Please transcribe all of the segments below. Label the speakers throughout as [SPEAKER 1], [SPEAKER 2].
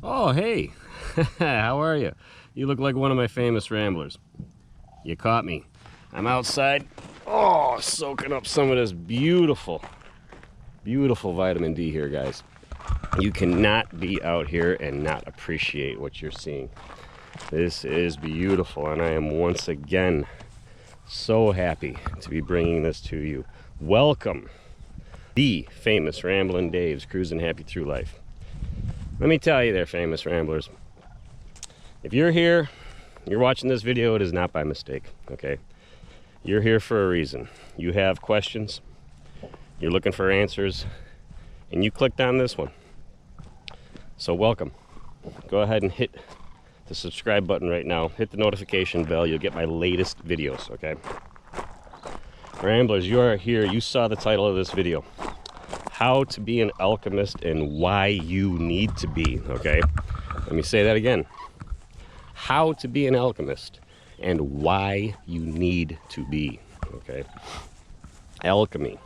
[SPEAKER 1] Oh, hey, how are you? You look like one of my famous ramblers. You caught me. I'm outside, soaking up some of this beautiful, beautiful vitamin D here, guys. You cannot be out here and not appreciate what you're seeing. This is beautiful, and I am once again so happy to be bringing this to you. Welcome, the famous Ramblin' Dave's Cruising Happy Through Life. Let me tell you there, famous ramblers, if you're here, you're watching this video, it is not by mistake, okay? You're here for a reason. You have questions, you're looking for answers, and you clicked on this one. So welcome. Go ahead and hit the subscribe button right now. Hit the notification bell. You'll get my latest videos, okay? Ramblers, you are here. You saw the title of this video. How to be an alchemist and why you need to be, okay? Let me say that again. How to be an alchemist and why you need to be, okay? Alchemy.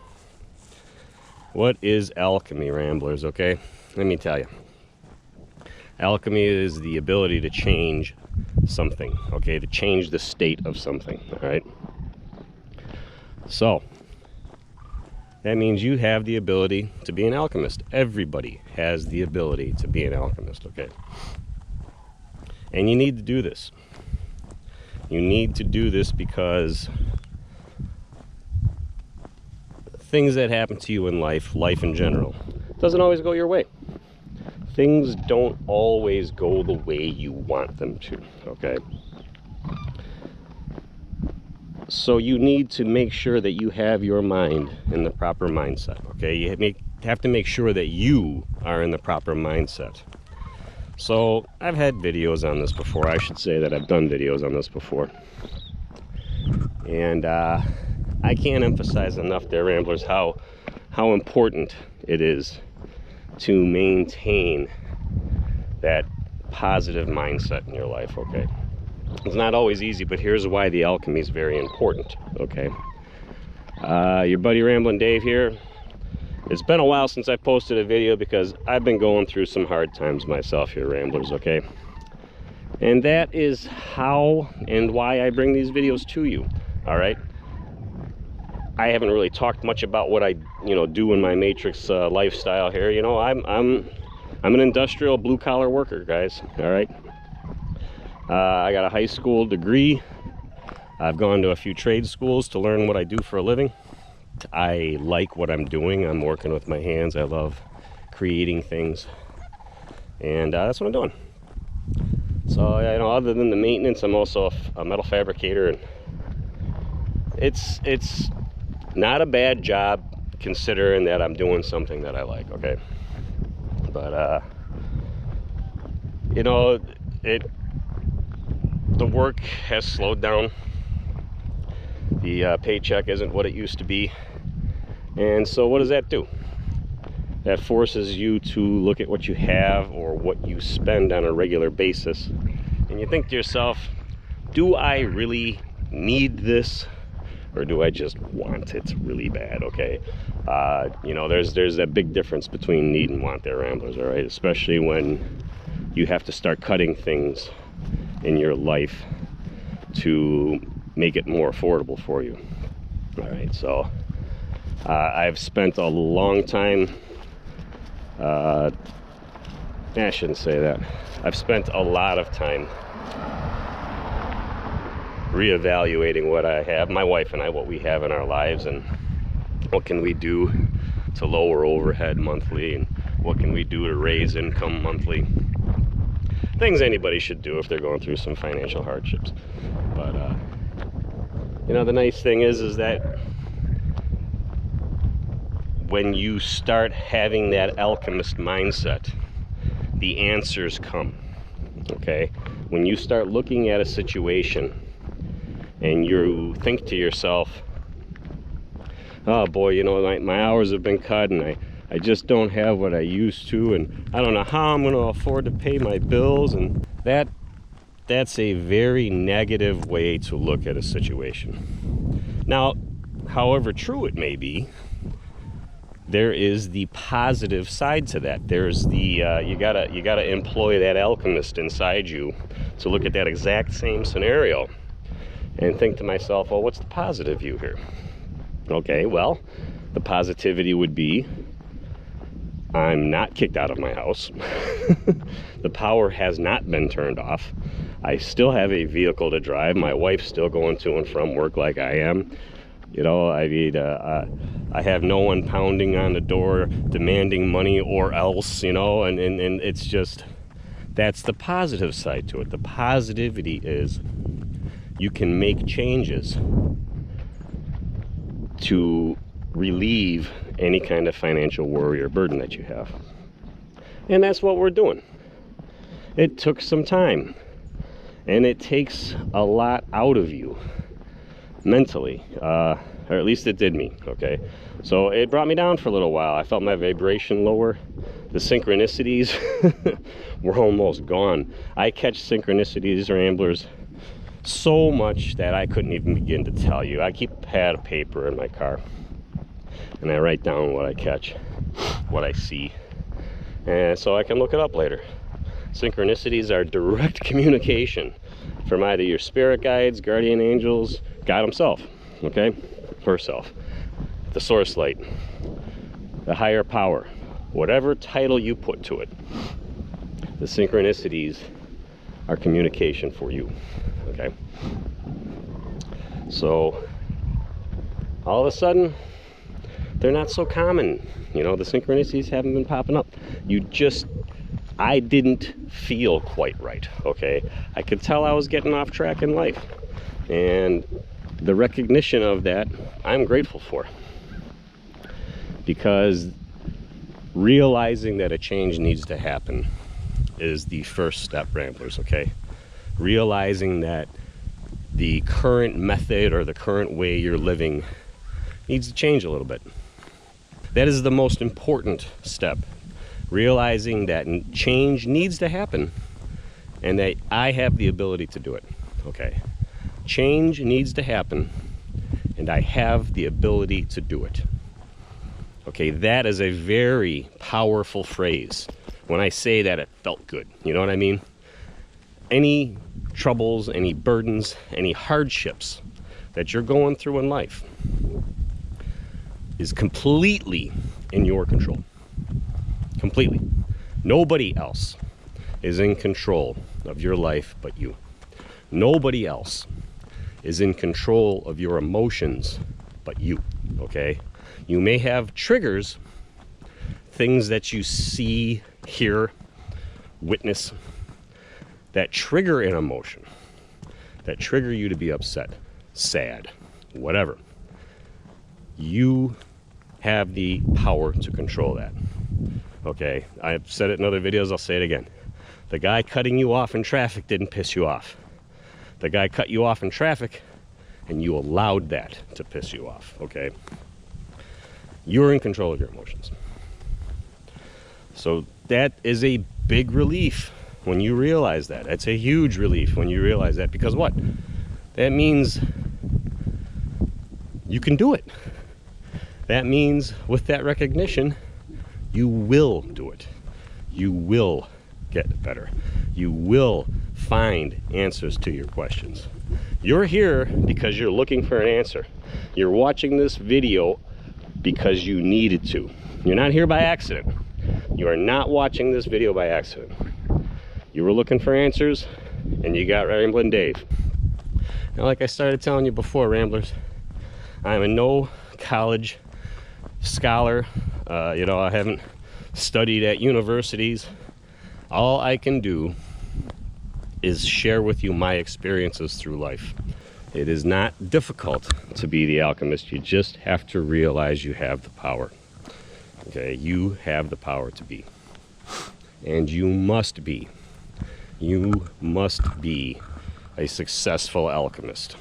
[SPEAKER 1] What is alchemy, ramblers, okay? Let me tell you. Alchemy is the ability to change something, okay? To change the state of something, all right? So, that means you have the ability to be an alchemist. Everybody has the ability to be an alchemist, okay? And you need to do this. You need to do this because things that happen to you in life in general, doesn't always go your way. Things don't always go the way you want them to, okay? So you need to make sure that you have your mind in the proper mindset, okay? You have to make sure that you are in the proper mindset. So I've had videos on this before. I should say that I've done videos on this before. And I can't emphasize enough there, ramblers, how important it is to maintain that positive mindset in your life, okay? It's not always easy, but here's why the alchemy is very important, okay? Your buddy Ramblin' Dave here. It's been a while since I posted a video because I've been going through some hard times myself here, ramblers, okay? And that is how and why I bring these videos to you, all right? I haven't really talked much about what I, do in my matrix lifestyle here. I'm an industrial blue-collar worker, guys, all right? I got a high school degree. I've gone to a few trade schools to learn what I do for a living. I like what I'm doing. I'm working with my hands. I love creating things. And that's what I'm doing. So, other than the maintenance, I'm also a metal fabricator. And it's not a bad job considering that I'm doing something that I like, okay? But, the work has slowed down. The paycheck isn't what it used to be. And so what does that do? That forces you to look at what you have or what you spend on a regular basis. And you think to yourself, do I really need this? Or do I just want it really bad, okay? There's that big difference between need and want there, ramblers, all right? Especially when you have to start cutting things in your life to make it more affordable for you. All right, so I've spent a long time, I shouldn't say that. I've spent a lot of time reevaluating what I have, my wife and I, what we have in our lives, and what can we do to lower overhead monthly, and what can we do to raise income monthly. Things anybody should do if they're going through some financial hardships. But the nice thing is that when you start having that alchemist mindset, the answers come, okay? When you start looking at a situation and you think to yourself, oh boy, my hours have been cut and I just don't have what I used to, and I don't know how I'm going to afford to pay my bills, and that's a very negative way to look at a situation. Now, however true it may be, there is the positive side to that. There's the you gotta employ that alchemist inside you to look at that exact same scenario and think to myself, well, what's the positive view here? Okay, well, the positivity would be I'm not kicked out of my house. The power has not been turned off. I still have a vehicle to drive. My wife's still going to and from work like I am. You know, I mean, I have no one pounding on the door demanding money or else, you know, and it's just, that's the positive side to it. The positivity is you can make changes to relieve any kind of financial worry or burden that you have. And that's what we're doing. It took some time, and it takes a lot out of you mentally, or at least it did me. Okay, so it brought me down for a little while. I felt my vibration lower. The synchronicities were almost gone. I catch synchronicities, Ramblers, so much that I couldn't even begin to tell you. I keep a pad of paper in my car, and I write down what I catch, what I see, and so I can look it up later. Synchronicities are direct communication from either your spirit guides, guardian angels, God himself, okay, herself, the source light, the higher power, whatever title you put to it. The synchronicities are communication for you, okay? So all of a sudden, they're not so common. You know, the synchronicities haven't been popping up. I didn't feel quite right, okay? I could tell I was getting off track in life. And the recognition of that, I'm grateful for. Because realizing that a change needs to happen is the first step, Ramblers, okay? Realizing that the current method or the current way you're living needs to change a little bit. That is the most important step. Realizing that change needs to happen and that I have the ability to do it. Okay. Change needs to happen and I have the ability to do it. Okay, that is a very powerful phrase. When I say that, it felt good. You know what I mean? Any troubles, any burdens, any hardships that you're going through in life is completely in your control. Completely. Nobody else is in control of your life but you. Nobody else is in control of your emotions but you, okay? You may have triggers, things that you see, hear, witness, that trigger an emotion, that trigger you to be upset, sad, whatever. You have the power to control that. Okay, I've said it in other videos, I'll say it again. The guy cutting you off in traffic didn't piss you off. The guy cut you off in traffic and you allowed that to piss you off, okay? You're in control of your emotions. So that is a big relief when you realize that. It's a huge relief when you realize that, because what? That means you can do it. That means with that recognition, you will do it. You will get better. You will find answers to your questions. You're here because you're looking for an answer. You're watching this video because you needed to. You're not here by accident. You are not watching this video by accident. You were looking for answers and you got Ramblin' Dave. Now, like I started telling you before, Ramblers, I'm a no college scholar. You know, I haven't studied at universities. All I can do is share with you my experiences through life. It is not difficult to be the alchemist. You just have to realize you have the power. Okay, you have the power to be. And you must be. You must be a successful alchemist.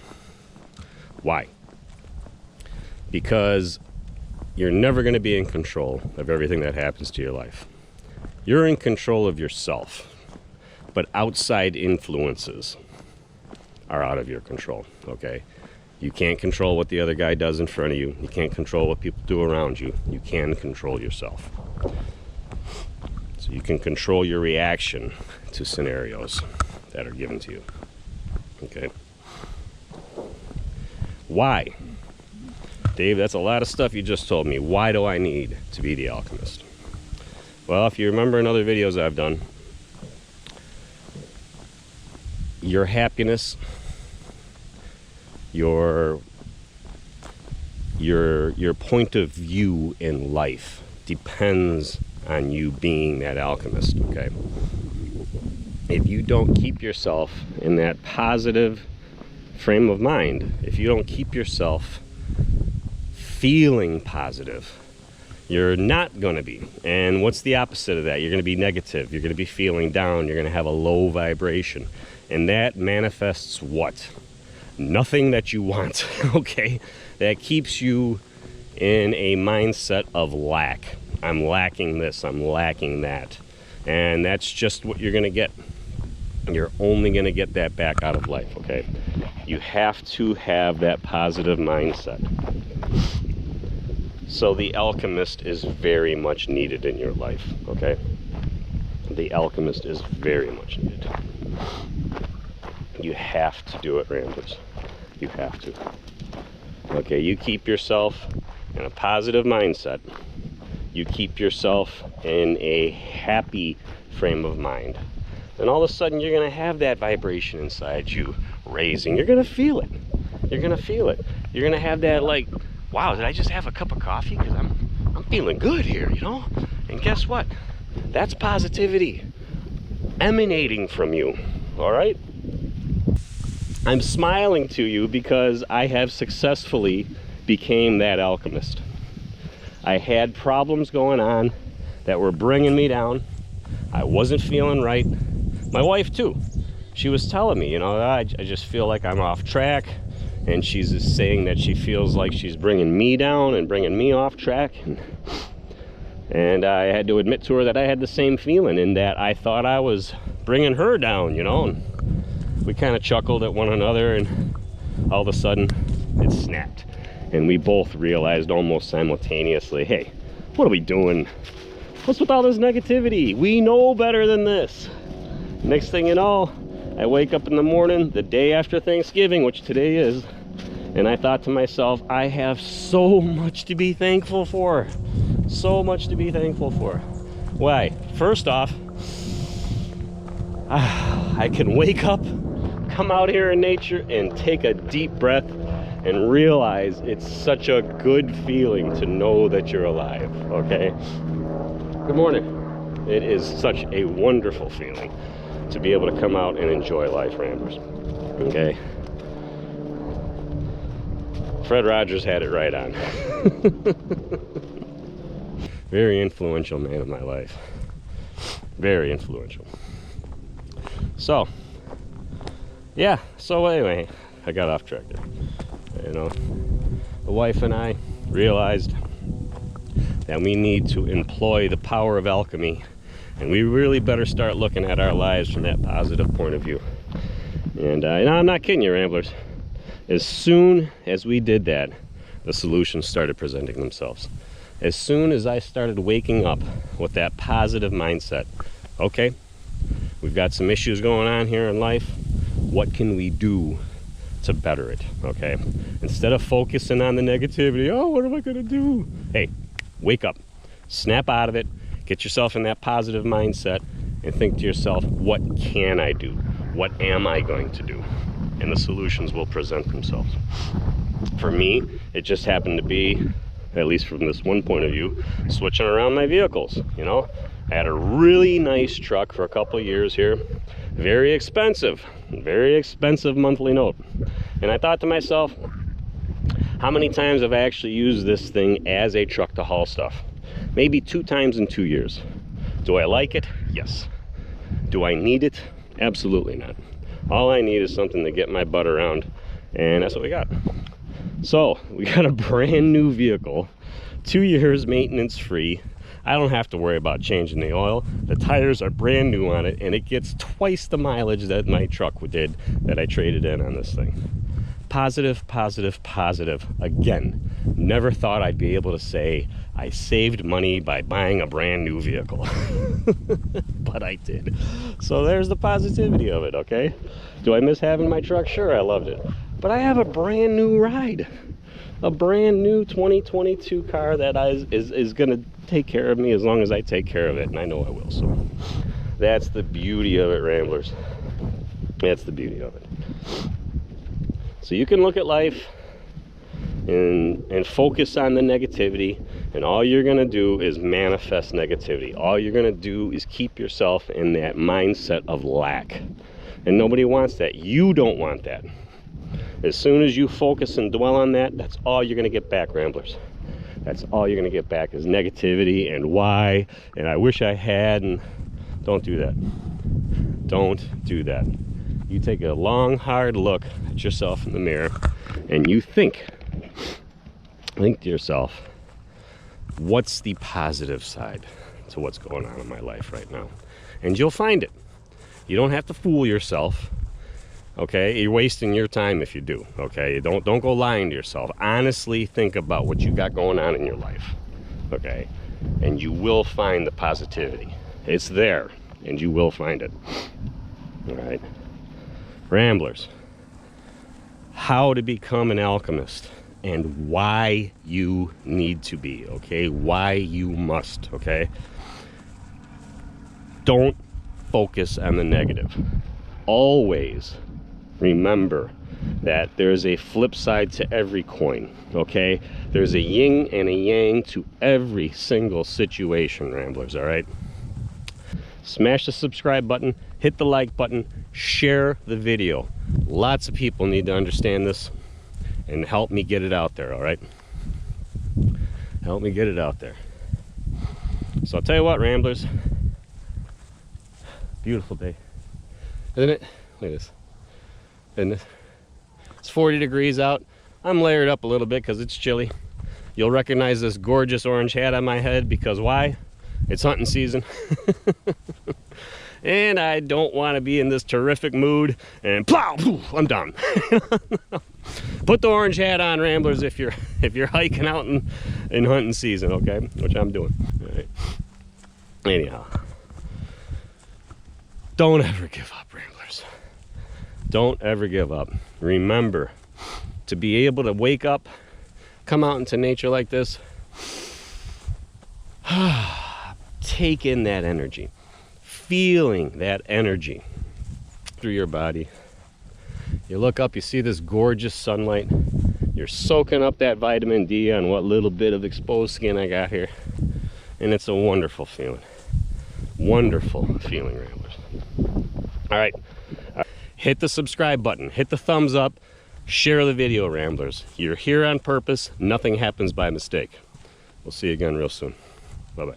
[SPEAKER 1] Why? Because you're never going to be in control of everything that happens to your life. You're in control of yourself, but outside influences are out of your control, okay? You can't control what the other guy does in front of you. You can't control what people do around you. You can control yourself. So you can control your reaction to scenarios that are given to you. Okay? Why? Dave, that's a lot of stuff you just told me. Why do I need to be the alchemist? Well, if you remember in other videos I've done, your happiness, your point of view in life depends on you being that alchemist, okay? If you don't keep yourself in that positive frame of mind, if you don't keep yourself feeling positive, you're not going to be. And what's the opposite of that? You're going to be negative. You're going to be feeling down. You're going to have a low vibration. And that manifests what? Nothing that you want, okay? That keeps you in a mindset of lack. I'm lacking this, I'm lacking that. And that's just what you're going to get. You're only going to get that back out of life, okay? You have to have that positive mindset. So the alchemist is very much needed in your life, okay? The alchemist is very much needed. You have to do it, Ramblers. You have to. Okay, you keep yourself in a positive mindset. You keep yourself in a happy frame of mind. And all of a sudden you're going to have that vibration inside you raising. You're going to feel it. You're going to feel it. You're going to have that like, wow, did I just have a cup of coffee? Because I'm feeling good here, you know? And guess what? That's positivity emanating from you, all right? I'm smiling to you because I have successfully became that alchemist. I had problems going on that were bringing me down. I wasn't feeling right. My wife too. She was telling me, you know, I just feel like I'm off track. And she's just saying that she feels like she's bringing me down and bringing me off track. And I had to admit to her that I had the same feeling, in that I thought I was bringing her down, you know. And we kind of chuckled at one another, and all of a sudden it snapped. And we both realized almost simultaneously, hey, what are we doing? What's with all this negativity? We know better than this. Next thing you know, I wake up in the morning, the day after Thanksgiving, which today is, and I thought to myself, I have so much to be thankful for. So much to be thankful for. Why? First off, I can wake up, come out here in nature, and take a deep breath and realize it's such a good feeling to know that you're alive, okay? Good morning. It is such a wonderful feeling to be able to come out and enjoy life, Ramblers. Okay? Fred Rogers had it right on. Very influential man in my life. Very influential. So, yeah, so anyway, I got off track there. You know, the wife and I realized that we need to employ the power of alchemy. And we really better start looking at our lives from that positive point of view. And no, I'm not kidding you, Ramblers. As soon as we did that, the solutions started presenting themselves. As soon as I started waking up with that positive mindset, okay, we've got some issues going on here in life. What can we do to better it, okay? Instead of focusing on the negativity, oh, what am I gonna do? Hey, wake up, snap out of it. Get yourself in that positive mindset and think to yourself, what can I do? What am I going to do? And the solutions will present themselves. For me, it just happened to be, at least from this one point of view, switching around my vehicles, you know? I had a really nice truck for a couple of years here. Very expensive monthly note. And I thought to myself, how many times have I actually used this thing as a truck to haul stuff? Maybe 2 times in 2 years. Do I like it? Yes. Do I need it? Absolutely not. All I need is something to get my butt around, and that's what we got. So we got a brand new vehicle, 2 years maintenance free. I don't have to worry about changing the oil. The tires are brand new on it, and it gets twice the mileage that my truck did that I traded in on this thing. Positive, positive, positive. Again, never thought I'd be able to say I saved money by buying a brand new vehicle. But I did. So there's the positivity of it, okay? Do I miss having my truck? Sure, I loved it. But I have a brand new ride. A brand new 2022 car that is going to take care of me as long as I take care of it. And I know I will. So that's the beauty of it, Ramblers. That's the beauty of it. So you can look at life and focus on the negativity, and all you're going to do is manifest negativity. All you're going to do is keep yourself in that mindset of lack. And nobody wants that. You don't want that. As soon as you focus and dwell on that, that's all you're going to get back, Ramblers. That's all you're going to get back is negativity and why, and I wish I had, and don't do that. Don't do that. You take a long, hard look at yourself in the mirror, and you think to yourself, what's the positive side to what's going on in my life right now? And you'll find it. You don't have to fool yourself, okay? You're wasting your time if you do, okay? Don't go lying to yourself. Honestly think about what you got going on in your life, okay? And you will find the positivity. It's there, and you will find it, all right? Ramblers, how to become an alchemist and why you need to be, okay? Why you must, okay? Don't focus on the negative. Always remember that there's a flip side to every coin, okay? There's a yin and a yang to every single situation, Ramblers, all right? Smash the subscribe button, hit the like button, share the video. Lots of people need to understand this and help me get it out there, all right? Help me get it out there. So I'll tell you what, Ramblers, beautiful day, isn't it? Look at this, isn't it? It's 40 degrees out. I'm layered up a little bit because it's chilly. You'll recognize this gorgeous orange hat on my head because why? It's hunting season. And I don't want to be in this terrific mood and plow, poof, I'm done. Put the orange hat on, Ramblers, if you're hiking out in hunting season, okay? Which I'm doing. All right. Anyhow, don't ever give up, Ramblers. Don't ever give up. Remember to be able to wake up, come out into nature like this, take in that energy, feeling that energy through your body. You look up, you see this gorgeous sunlight. You're soaking up that vitamin D on what little bit of exposed skin I got here. And it's a wonderful feeling. Wonderful feeling, Ramblers. All right. Hit the subscribe button. Hit the thumbs up. Share the video, Ramblers. You're here on purpose. Nothing happens by mistake. We'll see you again real soon. Bye-bye.